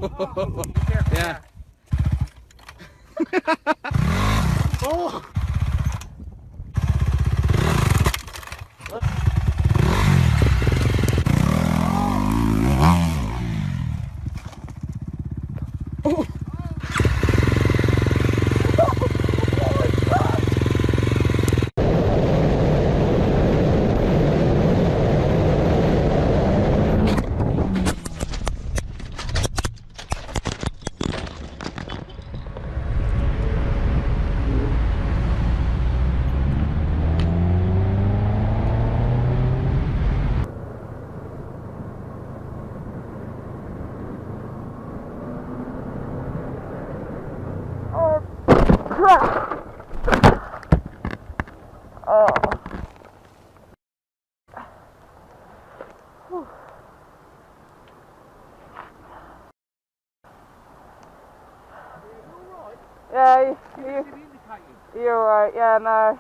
Yeah. Oh. Yeah, you're right, yeah, no.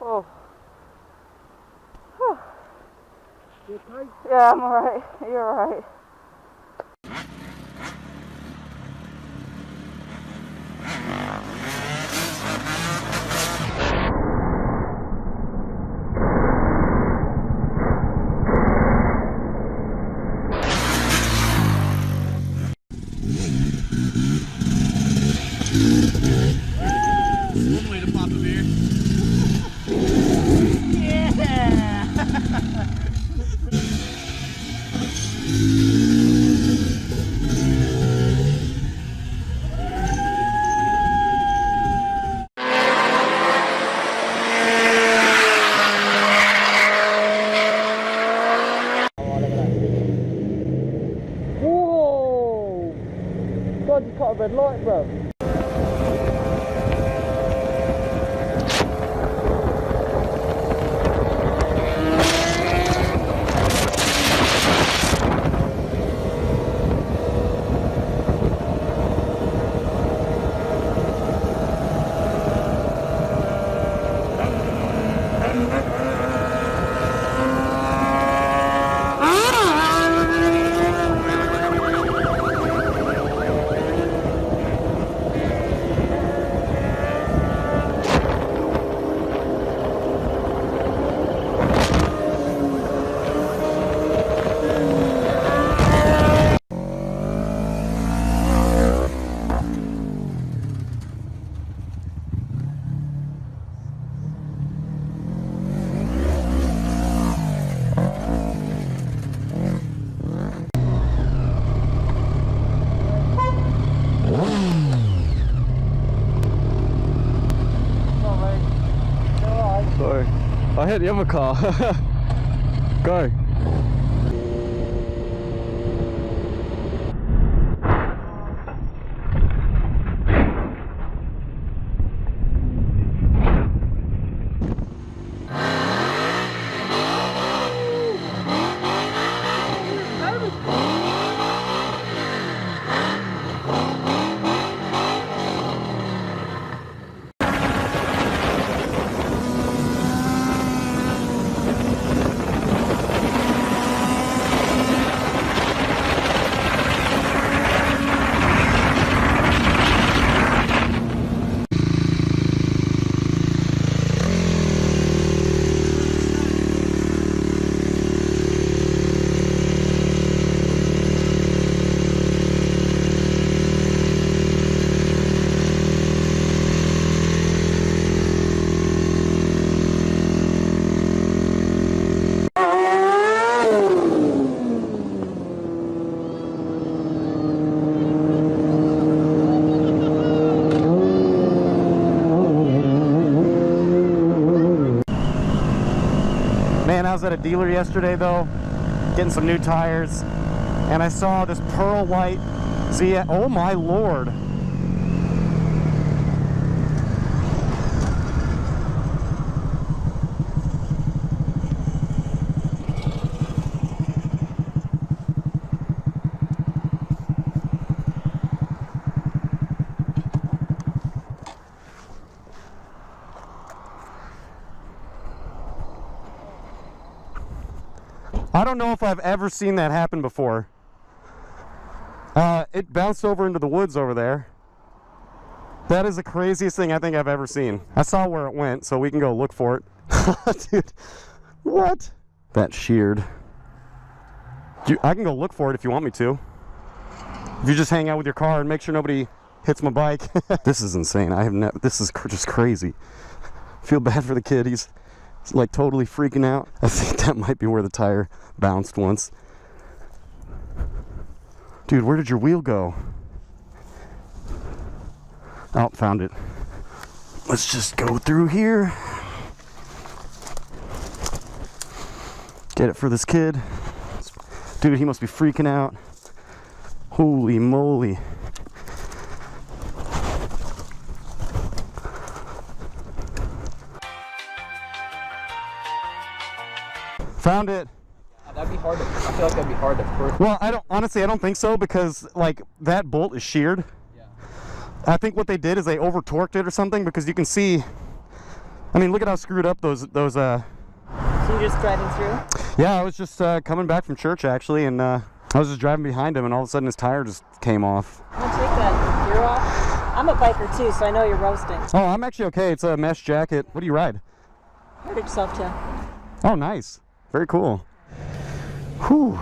Oh. You okay? Yeah, I'm alright, you're alright. One way to pop a beer. Whoa! God, you caught a red light, bro. Sorry, I hit the other car. Go. Man, I was at a dealer yesterday though, getting some new tires, and I saw this pearl white ZX. Oh my lord. I don't know if I've ever seen that happen before. It bounced over into the woods over there. That is the craziest thing I think I've ever seen. I saw where it went, so we can go look for it. Dude, what? That sheared. I can go look for it if you want me to. If you just hang out with your car and make sure nobody hits my bike. This is insane. This is just crazy. Feel bad for the kid. He's like totally freaking out. I think that might be where the tire bounced once. Dude, where did your wheel go? Oh, found it. Let's just go through here. Get it for this kid. Dude, he must be freaking out. Holy moly. Found it. That'd be hard to, I feel like that'd be hard to prove. Well, honestly, I don't think so, because like that bolt is sheared. Yeah. I think what they did is they over torqued it or something, because you can see, I mean, look at how screwed up those So you're just driving through? Yeah, I was just coming back from church actually, and I was just driving behind him, and all of a sudden his tire just came off. I'm gonna take that gear off. I'm a biker too, so I know you're roasting. Oh, I'm actually okay. It's a mesh jacket. What do you ride? Heritage Softail. Oh, nice. Very cool. Whew.